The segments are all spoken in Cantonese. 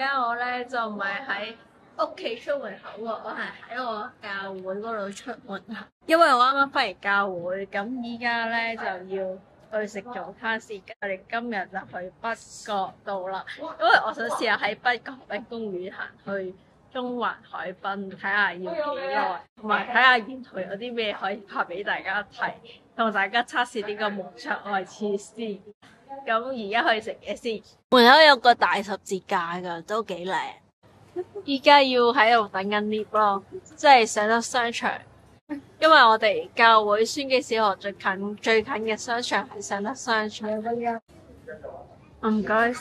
家我咧就唔係喺屋企出門口喎，我係喺我教會嗰度出門口。因為我啱啱翻嚟教會，咁依家咧就要去食早餐時間。我哋今日就去北角道啦，因為我想試下喺北角海濱公園行去中環海濱，睇下要幾耐，同埋睇下沿途有啲咩可以拍俾大家睇，同大家測試呢個無障礙設施。咁而家去食嘢先，門口有個大十字架噶，都幾靚。依家要喺度等緊 lift 咯，即係上得商場。因為我哋教會宣基小學最近嘅商場係上得商場。唔該。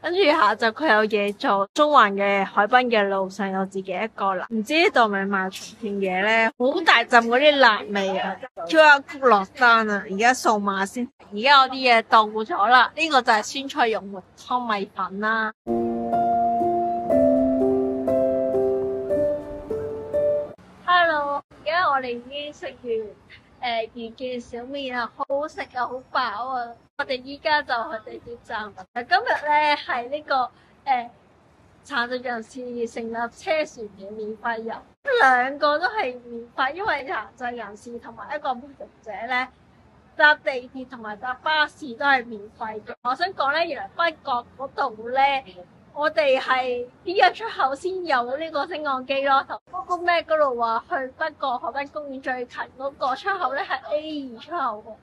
跟住下晝佢有嘢做，中環嘅海濱嘅路上有自己一個啦。唔知呢度咪賣重慶嘢咧，好大陣嗰啲辣味啊！超一曲落單啊！而家掃碼先。而家我啲嘢到咗啦，呢個就係酸菜肉末湯米粉啦。Hello， 而家我哋已經食完魚件小麵啦，好好食啊，好飽啊！我哋依家就去地鐵站。今日咧係呢個殘疾人士乘搭車船嘅免費遊，兩個都係免費，因為殘疾人士同埋一個無障者咧搭地鐵同埋搭巴士都係免費嘅。我想講咧，原來北角嗰度咧，我哋係呢一出口先有呢個升降機咯。同嗰個咩嗰度話去北角海濱公園最近嗰個出口咧係 A2 出口喎，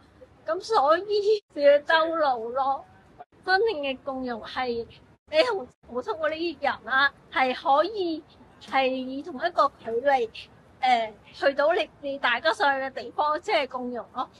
咁所以就要兜路咯。真正嘅共融係你同普通嗰啲人啦，係可以係同一個距離去到你大家想去嘅地方，即係共融咯。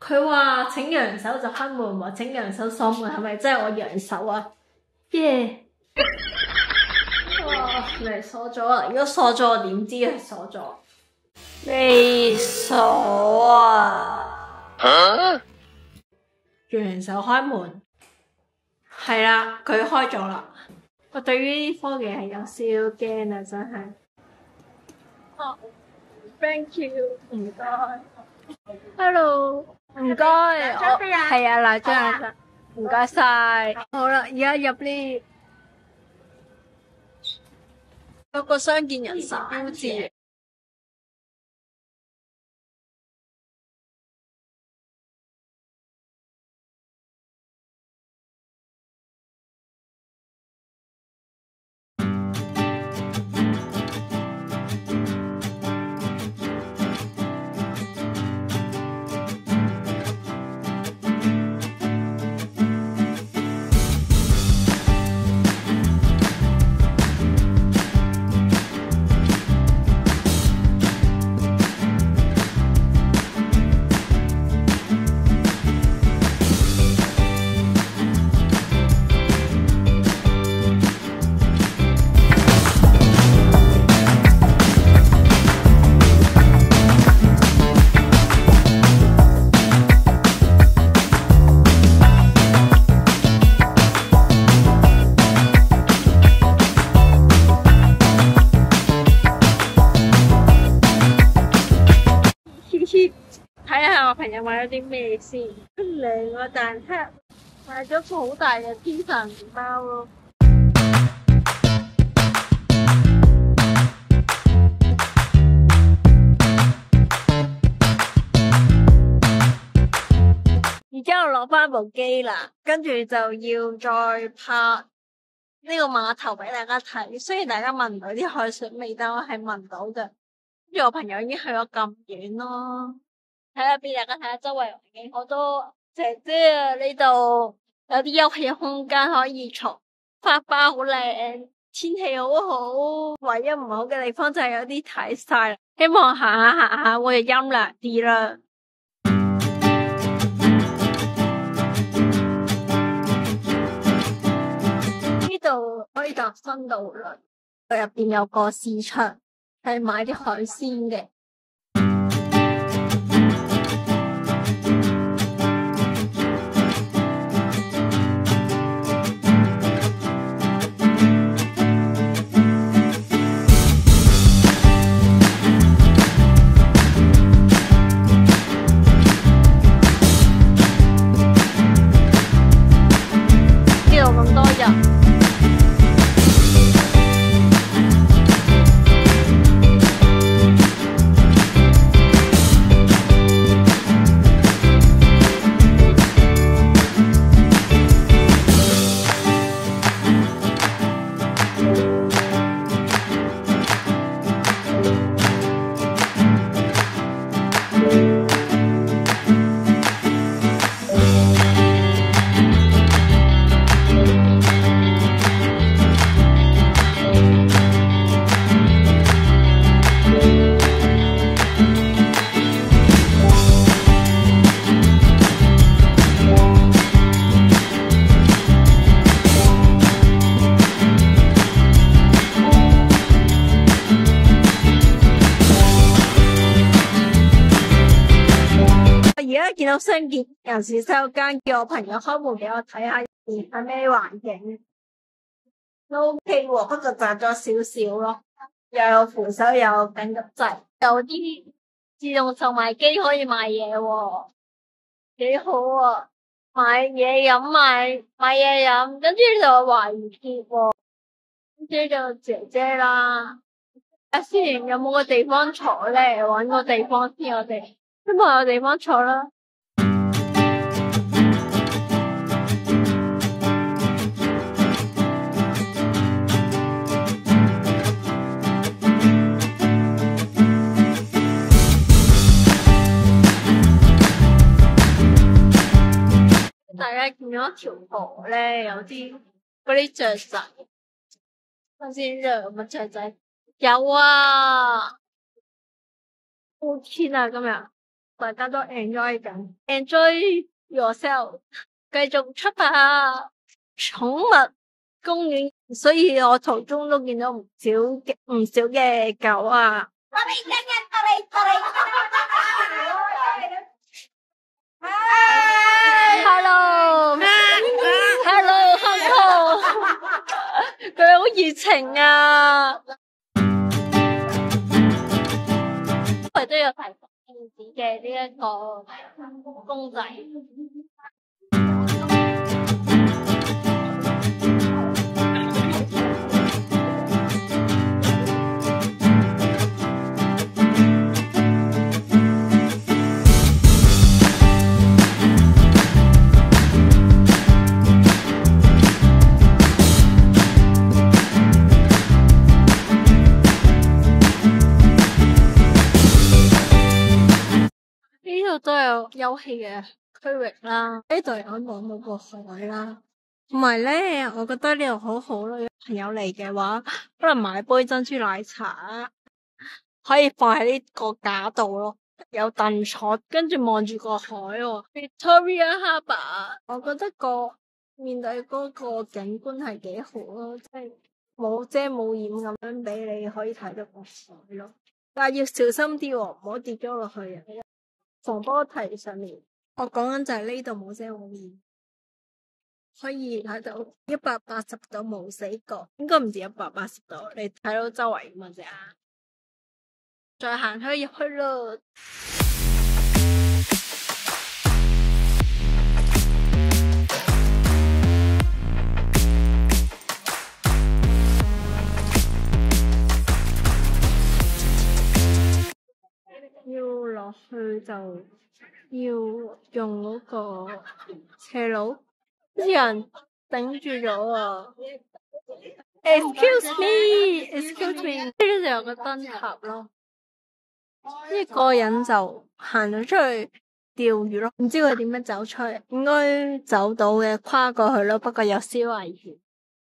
佢話請揚手就開門喎，請揚手鎖門係咪真係我揚手啊？耶！哇，嚟鎖咗啊！如果鎖咗我點知係鎖咗？未鎖啊！揚手開門，係啦，佢開咗啦。我對於科技係有少少驚啊，真係。哦，thank you，唔該。Hello。唔該，我係啊，嗱張，唔該晒。好啦，而家入呢有個傷健人士標誌。睇下我朋友買咗啲咩先，兩個蛋撻，買咗個好大嘅天神麵包咯。而家我落翻部機啦，跟住就要再拍呢個碼頭俾大家睇。雖然大家聞唔到啲海水味，但我係聞到嘅。跟住我朋友已經去咗咁遠咯。睇下俾大家睇下周圍環境，好多姐姐啊！呢度有啲休憩空間可以坐，花花好靚，天氣好好。唯一唔好嘅地方就係有啲太曬啦，希望行下會陰涼啲啦。呢度可以搭新渡輪，入邊有個市場係買啲海鮮嘅。呢度咁多人。見到傷健人士洗手間，叫我朋友開門俾我睇下係咩環境，都 OK 喎，不過窄咗少少咯，又有扶手，又有緊急掣，有啲自動售賣機可以買嘢喎，幾好喎，買嘢飲買嘢飲，跟住就華魚結喎，跟住就姐姐啦，先有冇個地方坐咧？搵個地方先，我哋希望有地方坐啦。大家見到條河咧，有啲嗰啲雀仔，頭先有乜雀仔？有啊！好天啊，今日大家都 enjoy 緊 ，enjoy yourself， 繼續出發寵物公園，所以我途中都見到唔少嘅狗啊！Hello，佢哋好熱情啊！佢都有提電子嘅呢一個公仔。呢度都有休憩嘅區域啦，呢度有望到個海啦，同埋咧，我覺得呢度好好咯。有朋友嚟嘅話，可能買杯珍珠奶茶，可以放喺呢個架度咯，有凳坐，跟住望住個海喎。Victoria Harbour， 我覺得面對嗰個景觀係幾好咯，即係冇遮冇掩咁樣俾你可以睇到個海咯。但係要小心啲喎，唔好跌咗落去啊！防波堤上面，我講緊就係呢度冇遮冇掩，可以睇到180度冇死角，應該唔止180度，你睇到周圍咁啫。再行開入去咯。要落去就要用嗰個斜路，好似有人頂住咗啊 ！Excuse me，呢度有個燈塔咯。呢個人就行咗出去釣魚咯，唔知佢點樣走出去，應該走到嘅，跨過去咯，不過有少危險，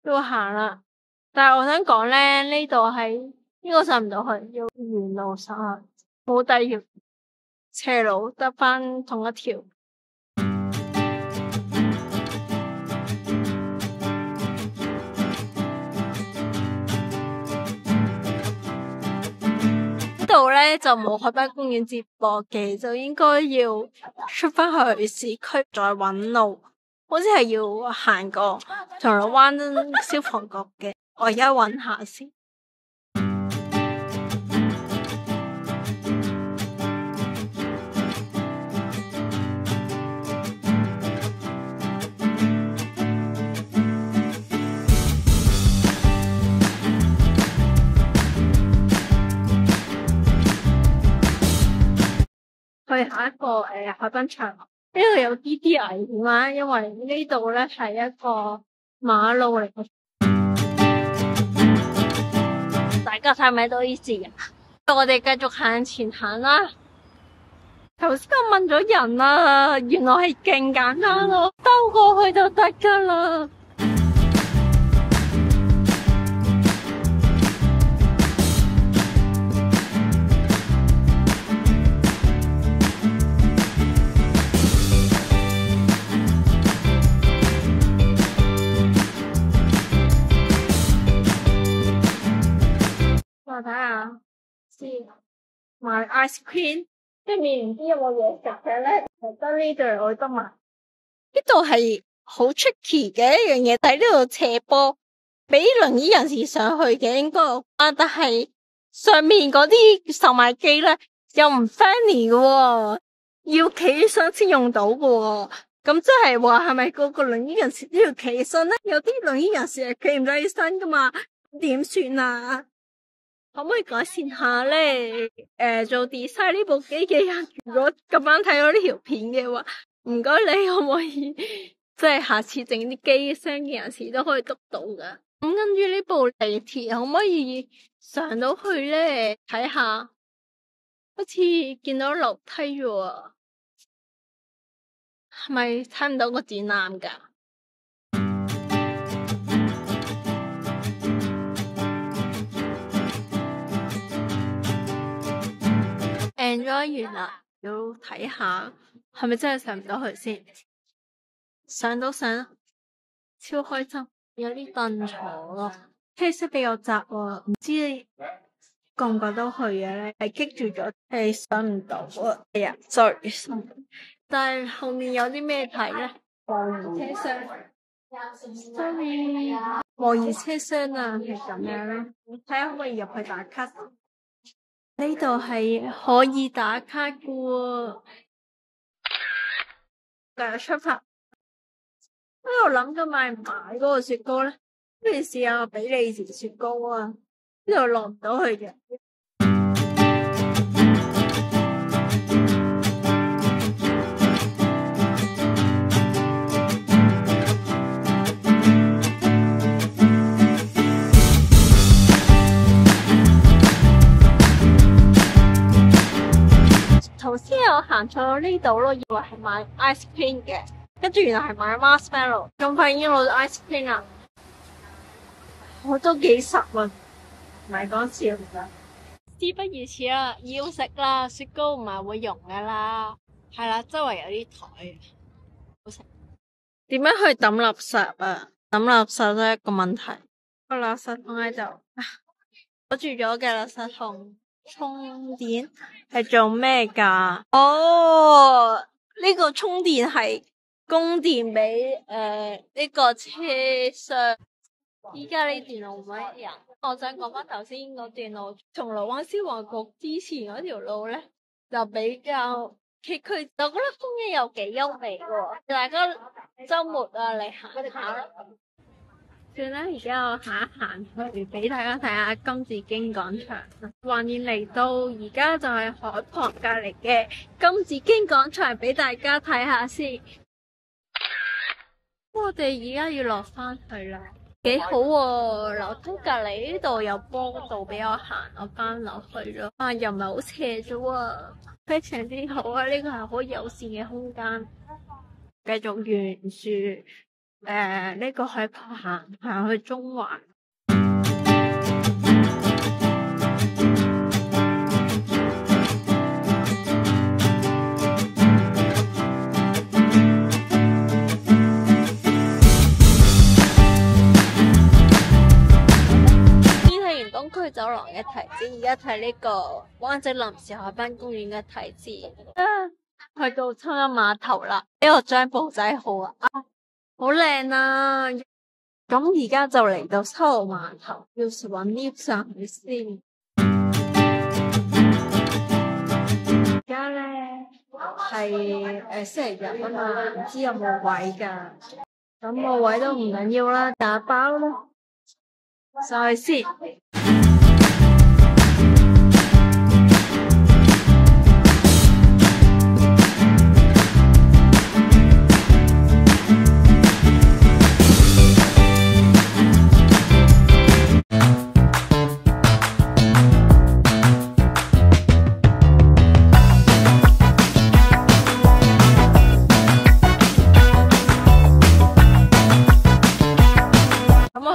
都行啦。但係我想講咧，呢度係呢個上唔到去，要沿路上去。冇第二條斜路，得返同一條。咧就冇海濱公園接駁嘅，就應該要出翻去市區再搵路，好似係要行過銅鑼灣消防局嘅。我而家搵下先。去下一個海濱長廊，呢度有啲危險啦，因為呢度咧係一個馬路嚟嘅。大家睇唔睇到呢字啊？我哋繼續向前行啦。頭先我問咗人啦，原來係勁簡單咯，兜過去就得噶啦。我睇下先，買 ice cream， 跟住唔知有冇嘢食嘅咧，得呢度我得買。呢度係好出奇嘅一樣嘢，睇呢度斜坡，俾輪椅人士上去嘅應該但係上面嗰啲售賣機咧又唔 friendly 嘅，要企起身先用到嘅。咁即係話係咪個個輪椅人士都要企起身咧？有啲輪椅人士係企唔到起身噶嘛？點算啊？可唔可以改善下咧？做 design 呢部機嘅人，如果咁啱睇到呢條片嘅話，唔該你可唔可以即係下次整啲機聲嘅人士都可以督到噶？咁跟住呢部地鐵可唔可以上到去咧？睇下，好似見到樓梯喎，係咪睇唔到個展覽噶？enjoy 完啦，要睇下係咪真係上唔到去先？上到上，超開心，有啲凳坐咯。車廂比較窄喎，唔知你覺唔覺得去嘅咧？係棘住咗，係上唔到啊！哎呀，sorry，但係後面有啲咩睇咧？模擬車廂，sorry，模擬車廂啊，係咁樣咧。睇下可唔可以入去打卡？呢度係可以打卡嘅喎，繼續出發。喺度諗緊買唔買嗰個雪糕咧？不如試下比利時雪糕啊！呢度落唔到去嘅。頭先我行錯到呢度咯，以為係買 ice cream 嘅，跟住原來係買 marshmallow。咁快已經攞到 ice cream 啦，我都幾十啊，唔係講笑噶。事不宜遲啦，要食啦，雪糕唔係會溶噶啦，係啦，周圍有啲台，好食。點樣去抌垃圾啊？抌垃圾都係一個問題。個垃圾桶喺度，攞住咗嘅垃圾桶。充電係做咩噶？哦，呢個充電係供電俾呢個車廂。依家呢段路冇乜人，我想講翻頭先嗰段路，銅鑼灣消防局之前嗰條路咧就比較崎嶇，我覺得風景又幾優美喎。大家周末啊嚟行下啦。算啦，而家我行一行去俾大家睇下金紫荊廣場。橫掂嚟到，而家就係海旁隔籬嘅金紫荊廣場，俾大家睇下先。我哋而家要落翻去啦，幾好喎！樓梯隔籬呢度有坡道俾我行，我翻落去咯。啊，又唔係好斜啫喎，非常之好啊！呢個係好友善嘅空間。繼續沿住。呢個海旁行去中環。天氣園東區走廊塘嘅提子，而家睇呢個灣仔臨時海濱公園嘅提子。去到秋蔭碼頭啦，呢個張保仔號啊，好靚啊！咁而家就嚟到秋蔭碼頭，要搵 lift 上去先。而家咧係星期日啊嘛，唔知有冇位噶。咁冇位都唔緊要啦，打包咯，上去先。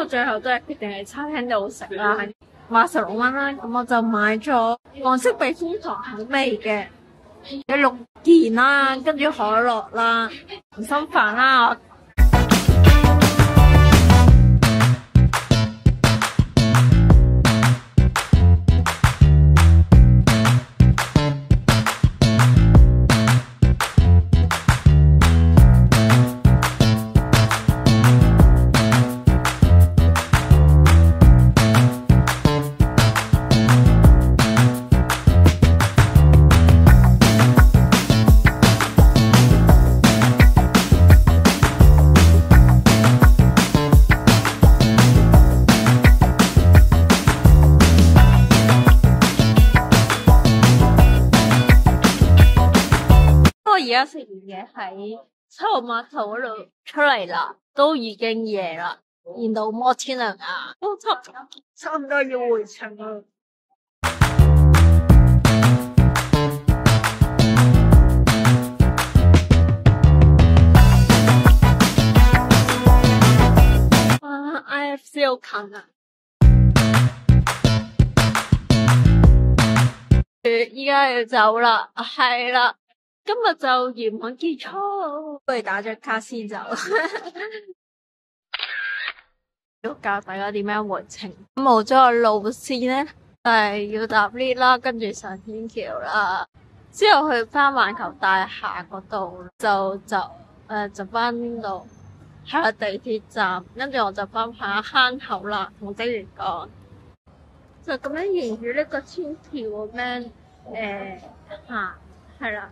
最後都係決定喺餐廳度食啦，86蚊啦，咁我就買咗韓式避風塘口味嘅，有6件啦，跟住可樂啦，唔心飯啦。而家食完嘢喺秋蔭碼頭嗰度出嚟啦，都已經夜啦，見到摩天輪啊，都差唔多要回程啦。IFC 好近啊！依家要走啦，係啦。今日就圓滿結束，不如打張卡先走。要教大家點樣回程。冇咗個路線咧，係要搭 lift 啦，跟住上天橋啦，之後去翻環球大廈嗰度就翻邊度？係地鐵站，跟住我就翻下坑口啦，同職員講，就咁樣沿住呢個天橋咁樣行，係啦。